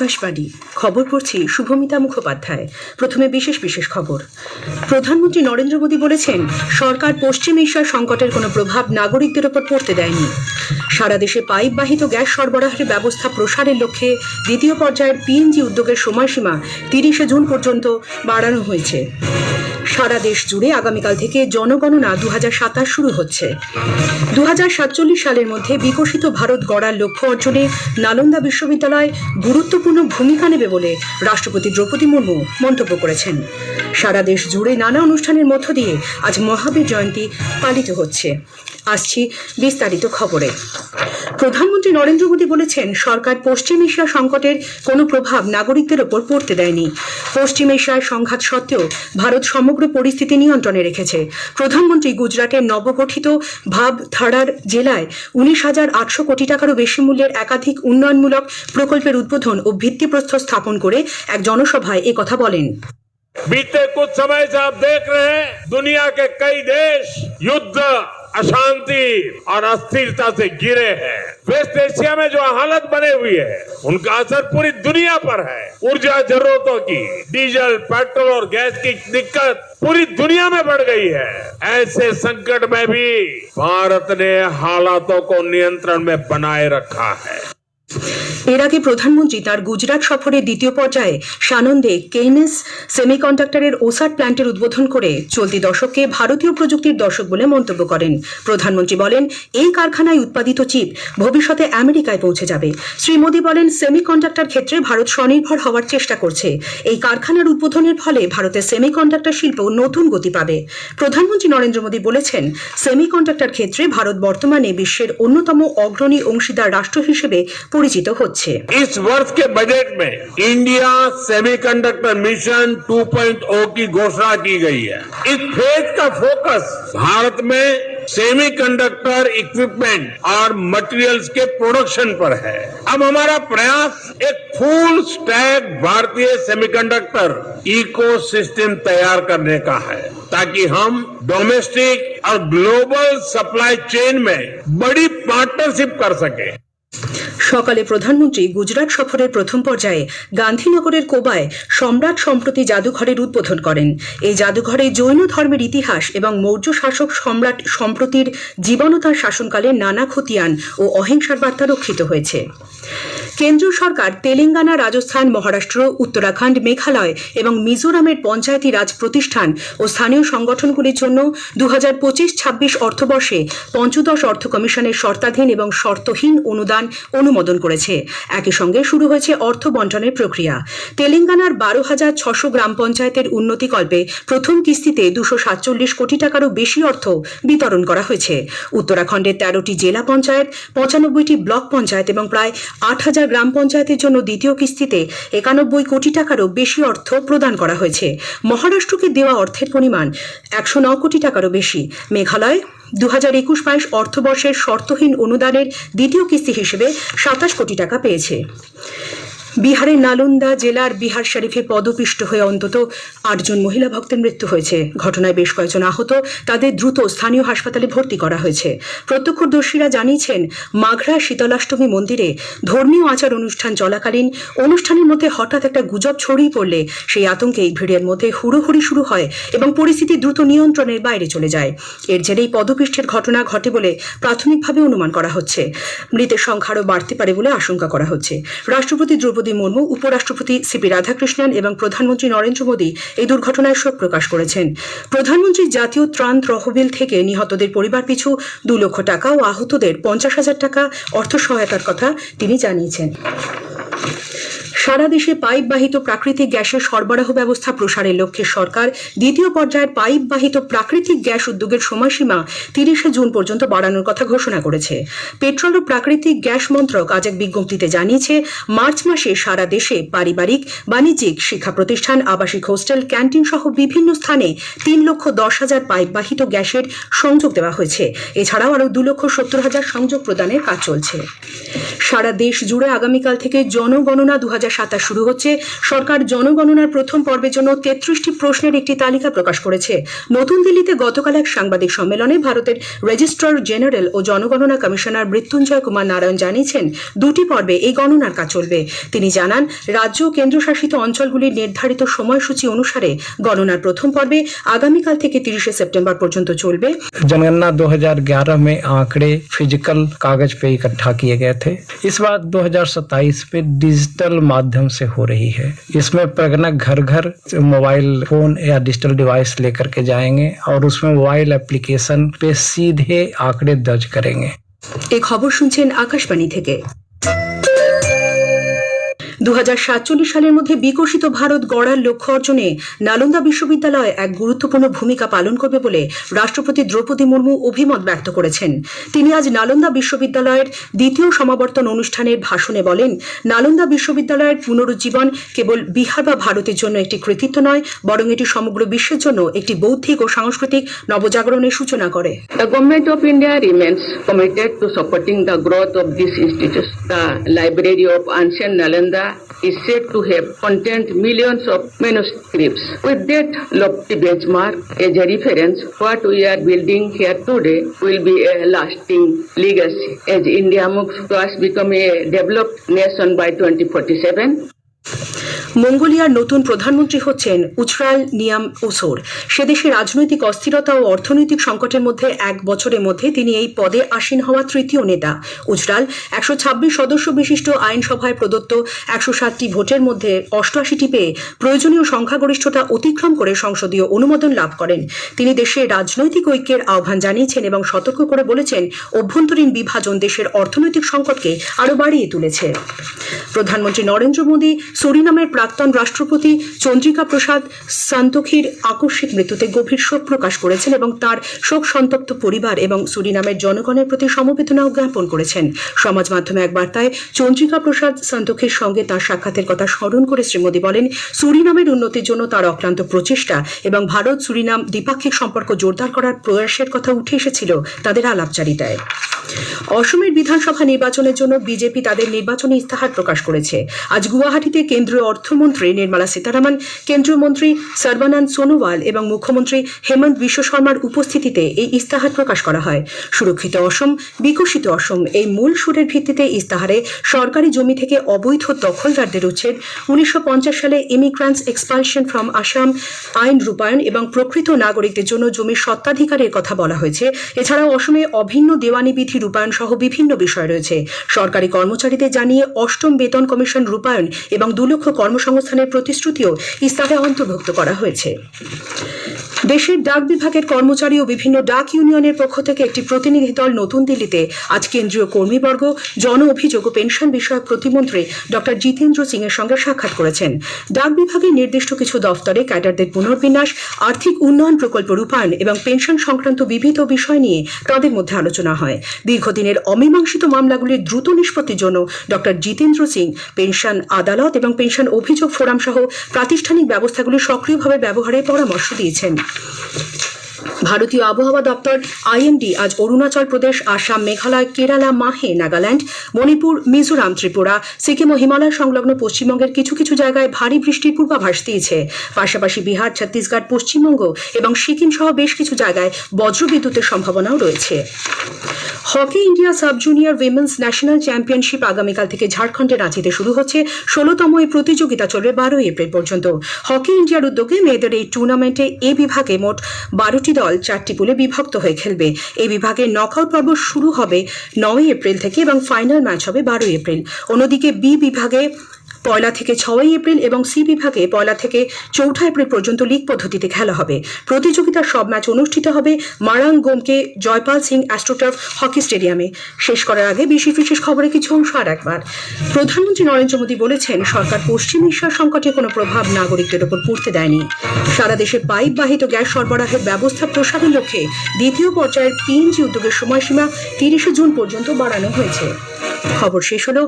আকাশবাণী খবর পড়ছি শুভমিতা মুখোপাধ্যায়। প্রথমে বিশেষ বিশেষ খবর। প্রধানমন্ত্রী নরেন্দ্র মোদী বলেছেন, সরকার পশ্চিম এশিয়ার সংকটের কোনো প্রভাব নাগরিকদের ওপর পড়তে দেয়নি। সারা দেশে পাইপ বাহিত গ্যাস সরবরাহের ব্যবস্থা প্রসারের লক্ষ্যে দ্বিতীয় পর্যায়ের পিএনজি উদ্যোগের সময়সীমা 30শে জুন পর্যন্ত বাড়ানো হয়েছে। সারা দেশ জুড়ে আগামীকাল থেকে জনগণনা 2027 শুরু হচ্ছে। 2047 সালের মধ্যে বিকশিত ভারত গড়ার লক্ষ্য অর্জনে নালন্দা বিশ্ববিদ্যালয় গুরুত্বপূর্ণ ভূমিকা নেবে বলে রাষ্ট্রপতি দ্রৌপদী মুর্মু মন্তব্য করেছেন। সারা দেশ জুড়ে নানা অনুষ্ঠানের মধ্য দিয়ে আজ মহাবীর জয়ন্তী পালিত হচ্ছে। আসছি বিস্তারিত খবরে। প্রধানমন্ত্রী নরেন্দ্র মোদী বলেছেন, সরকার পশ্চিম এশিয়া সংকটের কোনো প্রভাব নাগরিকদের ওপর পড়তে দেয়নি। পশ্চিম এশিয়ার সংঘাত সত্ত্বেও ভারত সমগ্র পরিস্থিতি নিয়ন্ত্রণে রেখেছে। প্রধানমন্ত্রী গুজরাটের নবগঠিত ভাবথাড়ার জেলায় 19,800 কোটি টাকারও বেশি মূল্যের একাধিক উন্নয়নমূলক প্রকল্পের উদ্বোধন ও ভিত্তিপ্রস্তর স্থাপন করে এক জনসভায় একথা বলেন। बीते कुछ समय से आप देख रहे हैं, दुनिया के कई देश युद्ध, अशांति और अस्थिरता से घिरे हैं। वेस्ट एशिया में जो हालत बने हुई है, उनका असर पूरी दुनिया पर है। ऊर्जा जरूरतों की, डीजल, पेट्रोल और गैस की दिक्कत पूरी दुनिया में बढ़ गई है। ऐसे संकट में भी भारत ने हालातों को नियंत्रण में बनाए रखा है। এর আগে প্রধানমন্ত্রী তার গুজরাট সফরের দ্বিতীয় পর্যায়ে সানন্দে কেইনেস সেমিকন্ডাক্টরের ওসাট প্ল্যান্টের উদ্বোধন করে চলতি দশককে ভারতীয় প্রযুক্তির দশক বলে মন্তব্য করেন। প্রধানমন্ত্রী বলেন, এই কারখানায় উৎপাদিত চিপ ভবিষ্যতে আমেরিকায় পৌঁছে যাবে। শ্রী মোদী বলেন, সেমিকন্ডাক্টর ক্ষেত্রে ভারত স্বনির্ভর হওয়ার চেষ্টা করছে। এই কারখানার উদ্বোধনের ফলে ভারতের সেমিকন্ডাক্টর শিল্প নতুন গতি পাবে। প্রধানমন্ত্রী নরেন্দ্র মোদী বলেছেন, সেমিকন্ডাক্টর ক্ষেত্রে ভারত বর্তমানে বিশ্বের অন্যতম অগ্রণী অংশীদার রাষ্ট্র হিসেবে পরিচিত হচ্ছে। इस वर्ष के बजट में इंडिया सेमीकंडक्टर मिशन 2.0 की घोषणा की गई है। इस फेज का फोकस भारत में सेमीकंडक्टर इक्विपमेंट और मटेरियल्स के प्रोडक्शन पर है। अब हमारा प्रयास एक फुल स्टैक भारतीय सेमीकंडक्टर इकोसिस्टम तैयार करने का है, ताकि हम डोमेस्टिक और ग्लोबल सप्लाई चेन में बड़ी पार्टनरशिप कर सके। সকালে প্রধানমন্ত্রী গুজরাট সফরের প্রথম পর্যায়ে গান্ধীনগরের কোবায় সম্রাট সম্প্রতি জাদুঘরের উদ্বোধন করেন। এই জাদুঘরে জৈন ধর্মের ইতিহাস এবং মৌর্য শাসক সম্রাট সম্প্রতির জীবনতার শাসনকালে নানা খতিয়ান ও অহিংসার বার্তা রক্ষিত হয়েছে। কেন্দ্রীয় সরকার তেলেঙ্গানা, রাজস্থান, মহারাষ্ট্র, উত্তরাখণ্ড, মেঘালয় এবং মিজোরামের পঞ্চায়েতি রাজ প্রতিষ্ঠান ও স্থানীয় সংগঠনগুলির জন্য 2025-26 অর্থবর্ষে পঞ্চদশ অর্থ কমিশনের শর্তাধীন এবং শর্তহীন অনুদান অনুমোদন করেছে। একই সঙ্গে শুরু হয়েছে অর্থ বন্টনের প্রক্রিয়া। তেলেঙ্গানার 12,600 গ্রাম পঞ্চায়েতের উন্নতিকল্পে প্রথম কিস্তিতে 247 কোটি টাকারও বেশি অর্থ বিতরণ করা হয়েছে। উত্তরাখণ্ডের 13টি জেলা পঞ্চায়েত, 95টি ব্লক পঞ্চায়েত এবং প্রায় 8,000 গ্রাম পঞ্চায়েতের জন্য দ্বিতীয় কিস্তিতে 91 কোটি টাকারও বেশি অর্থ প্রদান করা হয়েছে। মহারাষ্ট্রকে দেওয়া অর্থের পরিমাণ 109 কোটি টাকারও বেশি। মেঘালয় 2021-22 অর্থবর্ষের শর্তহীন অনুদানের দ্বিতীয় কিস্তি হিসেবে 27 কোটি টাকা পেয়েছে। বিহারের নালন্দা জেলার বিহার শরীফে পদপিষ্ট হয়ে অন্তত 8 জন মহিলা ভক্তের মৃত্যু হয়েছে। ঘটনায় বেশ কয়েকজন আহত, তাদের দ্রুত স্থানীয় হাসপাতালে ভর্তি করা হয়েছে। প্রত্যক্ষদর্শীরা জানিয়েছেন, মাঘরা শীতলাষ্টমী মন্দিরে ধর্মীয় আচার অনুষ্ঠান চলাকালীন অনুষ্ঠানের মধ্যে হঠাৎ একটা গুজব ছড়িয়ে পড়লে সেই আতঙ্কে ভিড়ের মধ্যে হুড়োহুড়ি শুরু হয় এবং পরিস্থিতি দ্রুত নিয়ন্ত্রণের বাইরে চলে যায়। এর জেরেই পদপিষ্টের ঘটনা ঘটে বলে প্রাথমিকভাবে অনুমান করা হচ্ছে। মৃতের সংখ্যা আরও বাড়তে পারে বলে আশঙ্কা করা হচ্ছে। রাষ্ট্রপতি দ্রৌপদী মুর্মু, উপরাষ্ট্রপতি সিপি রাধাকৃষ্ণন এবং প্রধানমন্ত্রী নরেন্দ্র মোদী এই দুর্ঘটনায় শোক প্রকাশ করেছেন। প্রধানমন্ত্রী জাতীয় ত্রাণ তহবিল থেকে নিহতদের পরিবার পিছু 2 লক্ষ টাকা ও আহতদের 50,000 টাকা অর্থ সহায়তার কথা তিনি জানিয়েছেন। সারা দেশে পাইপ বাহিত প্রাকৃতিক গ্যাসের সরবরাহ ব্যবস্থা প্রসারের লক্ষ্যে সরকার দ্বিতীয় পর্যায়ের পাইপ বাহিত প্রাকৃতিক গ্যাস উদ্যোগের সময়সীমা 30শে জুন পর্যন্ত বাড়ানোর কথা ঘোষণা করেছে। পেট্রোল ও প্রাকৃতিক গ্যাস মন্ত্রক আজ এক বিজ্ঞপ্তিতে জানিয়েছে, মার্চ মাসে সারা দেশে পারিবারিক, বাণিজ্যিক, শিক্ষা প্রতিষ্ঠান, আবাসিক হোস্টেল, ক্যান্টিন সহ বিভিন্ন স্থানে 3,10,000 পাইপ বাহিত গ্যাসের সংযোগ দেওয়া হয়েছে। এছাড়াও আরও 2,70,000 সংযোগ প্রদানের কাজ চলছে। সারা দেশ জুড়ে আগামীকাল থেকে জনগণনা 2027 শুরু হচ্ছে। সরকার জনগণনার প্রথম পর্বের জন্য 33টি প্রশ্নের একটি তালিকা প্রকাশ করেছে। নতুন দিল্লিতে গতকাল এক সাংবাদিক সম্মেলনে ভারতের রেজিস্ট্রার জেনারেল ও জনগণনা কমিশনার মৃত্যুঞ্জয় কুমার নারায়ণ জানিয়েছেন, দুটি পর্বে এই গণনার কাজ চলবে। তিনি জানান, রাজ্য ও কেন্দ্রশাসিত অঞ্চলগুলির নির্ধারিত সময়সূচি অনুসারে গণনার প্রথম পর্বে আগামীকাল থেকে 30 সেপ্টেম্বর পর্যন্ত চলবে। जनगणना 2011 में आंकड़े फिजिकल कागज पे इकट्ठा किए गए थे। इस बार 2027 में डिजिटल माध्यम से हो रही है। इसमें प्रगणक घर घर मोबाइल फोन या डिजिटल डिवाइस लेकर के जाएंगे और उसमें मोबाइल एप्लीकेशन पे सीधे आंकड़े दर्ज करेंगे। এই খবর শুনছেন আকাশবাণী থেকে। 2047 সালের মধ্যে বিকশিত ভারত গড়ার লক্ষ্য অর্জনে নালন্দা বিশ্ববিদ্যালয় এক গুরুত্বপূর্ণ ভূমিকা পালন করবে বলে রাষ্ট্রপতি দ্রৌপদী মুর্মু অভিমত ব্যক্ত করেছেন। তিনি আজ নালন্দা বিশ্ববিদ্যালয়ের দ্বিতীয় সমাবর্তন অনুষ্ঠানের ভাষণে বলেন, নালন্দা বিশ্ববিদ্যালয়ের পুনরুজ্জীবন কেবল বিহার বা ভারতের জন্য একটি কৃতিত্ব নয়, বরং এটি সমগ্র বিশ্বের জন্য একটি বৌদ্ধিক ও সাংস্কৃতিক নবজাগরণের সূচনা করে। The Government of India remains committed to supporting the growth of this institute. The Library of Ancient Nalanda is said to have contained millions of manuscripts. With that lofty benchmark as a reference, what we are building here today will be a lasting legacy as India moves towards becoming a developed nation by 2047. মঙ্গোলিয়ার নতুন প্রধানমন্ত্রী হচ্ছেন উচরাল নিয়াম ওসোর। সে দেশে রাজনৈতিক অস্থিরতা ও অর্থনৈতিক সংকটের মধ্যে এক বছরের মধ্যে তিনি এই পদে আসীন হওয়া তৃতীয় নেতা। উচরাল 126 সদস্য বিশিষ্ট আইনসভায় প্রদত্ত 107টি ভোটের মধ্যে 88টি পেয়ে প্রয়োজনীয় সংখ্যাগরিষ্ঠতা অতিক্রম করে সংসদীয় অনুমোদন লাভ করেন। তিনি দেশের রাজনৈতিক ঐক্যের আহ্বান জানিয়েছেন এবং সতর্ক করে বলেছেন, অভ্যন্তরীণ বিভাজন দেশের অর্থনৈতিক সংকটকে আরও বাড়িয়ে তুলেছে। প্রধানমন্ত্রী নরেন্দ্র মোদী সুরিনামের প্রাক্তন রাষ্ট্রপতি চন্দ্রিকা প্রসাদ সান্তোখির আকস্মিক মৃত্যুতে গভীর শোক প্রকাশ করেছেন এবং তার শোক সন্তপ্ত পরিবার এবং সুরিনামের জনগণের প্রতি সমবেদনা জ্ঞাপন করেছেন। সমাজ মাধ্যমে এক বার্তায় চন্দ্রিকা প্রসাদ সান্তোখির সঙ্গে তার সাক্ষাতের কথা স্মরণ করে শ্রী মোদী বলেন, সুরিনামের উন্নতির জন্য তার অক্লান্ত প্রচেষ্টা এবং ভারত সুরিনাম দ্বিপাক্ষিক সম্পর্ক জোরদার করার প্রয়াসের কথা উঠে এসেছিল তাদের আলাপচারিতায়। অসমের বিধানসভা নির্বাচনের জন্য বিজেপি তাদের নির্বাচনী ইস্তাহার প্রকাশ করেছে। আজ গুয়াহাটিতে কেন্দ্রীয় অর্থমন্ত্রী নির্মলা সীতারামন, কেন্দ্রীয় মন্ত্রী সর্বানন্দ সোনোয়াল এবং মুখ্যমন্ত্রী হেমন্ত বিশ্ব শর্মার উপস্থিতিতে এই ইস্তাহার প্রকাশ করা হয়। সুরক্ষিত অসম, বিকশিত অসম এই মূল সুরের ভিত্তিতে ইস্তাহারে সরকারি জমি থেকে অবৈধ দখলদারদের উচ্ছেদ, 1950 সালে ইমিগ্রান্টস এক্সপালশন ফ্রম আসাম আইন রূপায়ণ এবং প্রকৃত নাগরিকদের জন্য জমির স্বত্বাধিকারের কথা বলা হয়েছে। এছাড়াও অসমে অভিন্ন দেওয়ানি বিধি রূপায়ণ সহ বিভিন্ন বিষয় রয়েছে। সরকারি কর্মচারীদের জানিয়ে 8ম বেতন কমিশন রূপায়ণ এবং 2 লক্ষ কর্মসংস্থানের প্রতিশ্রুতিও ইস্তাহারে অন্তর্ভুক্ত করা হয়েছে। দেশের ডাক বিভাগের কর্মচারী ও বিভিন্ন ডাক ইউনিয়নের পক্ষ থেকে একটি প্রতিনিধি দল নতুন দিল্লিতে আজ কেন্দ্রীয় কর্মীবর্গ, জন অভিযোগ ও পেনশন বিষয়ক প্রতিমন্ত্রী ডক্টর জিতেন্দ্র সিং এর সঙ্গে সাক্ষাৎ করেছেন। ডাক বিভাগের নির্দিষ্ট কিছু দফতরে ক্যাডারদের পুনর্বিন্যাস, আর্থিক উন্নয়ন প্রকল্প রূপায়ণ এবং পেনশন সংক্রান্ত বিবিধ বিষয় নিয়ে তাদের মধ্যে আলোচনা হয়। দীর্ঘদিনের অমীমাংসিত মামলাগুলির দ্রুত নিষ্পত্তির জন্য ডক্টর জিতেন্দ্র সিং পেনশন আদালত এবং পেনশন অভিযোগ ফোরাম সহ প্রাতিষ্ঠানিক ব্যবস্থাগুলি সক্রিয়ভাবে ব্যবহারের পরামর্শ দিয়েছেন। ভারতীয় আবহাওয়া দপ্তর আইএমডি আজ অরুণাচল প্রদেশ, আসাম, মেঘালয়, কেরালা, মাহে, নাগাল্যান্ড, মণিপুর, মিজোরাম, ত্রিপুরা, সিকিম ও হিমালয় সংলগ্ন পশ্চিমবঙ্গের কিছু কিছু জায়গায় ভারী বৃষ্টির পূর্বাভাস দিয়েছে। পাশাপাশি বিহার, ছত্তিশগড়, পশ্চিমবঙ্গ এবং সিকিম সহ বেশ কিছু জায়গায় বজ্রবিদ্যুতের সম্ভাবনাও রয়েছে। Hockey India sub junior women's national championship আগামীকাল থেকে ঝাড়খণ্ডের রাঁচিতে শুরু হচ্ছে। 16তম এই প্রতিযোগিতা চলবে 12 এপ্রিল পর্যন্ত। হকি ইন্ডিয়ার উদ্যোগে মেয়েদের এই টুর্নামেন্টে এ বিভাগে মোট 12টি দল 4টি পুলে বিভক্ত হয়ে খেলবে। এই বিভাগের নকআউট পর্ব শুরু হবে 9 এপ্রিল থেকে এবং ফাইনাল ম্যাচ হবে 12 এপ্রিল। অন্যদিকে বি বিভাগে 1 থেকে 6 এপ্রিল এবং সি বিভাগে 1 থেকে 4 এপ্রিল পর্যন্ত লীগ পদ্ধতিতে খেলা হবে। প্রতিযোগিতার সব ম্যাচ অনুষ্ঠিত হবে মারাং গোমকে জয়পাল সিং অ্যাস্ট্রোটার্ফ হকি স্টেডিয়ামে। শেষ করার আগে বিশেষ খবরে কিছু অংশ আর একবার। প্রধানমন্ত্রী নরেন্দ্র মোদী বলেছেন, সরকার পশ্চিম এশিয়ার সংকটে কোনো প্রভাব নাগরিকদের ওপর পড়তে দেয়নি। সারা দেশে পাইপ বাহিত গ্যাস সরবরাহের ব্যবস্থা প্রসারের লক্ষ্যে দ্বিতীয় পর্যায়ের পিএনজি উদ্যোগের সময়সীমা 30 জুন পর্যন্ত বাড়ানো হয়েছে। খবর শেষ হলো।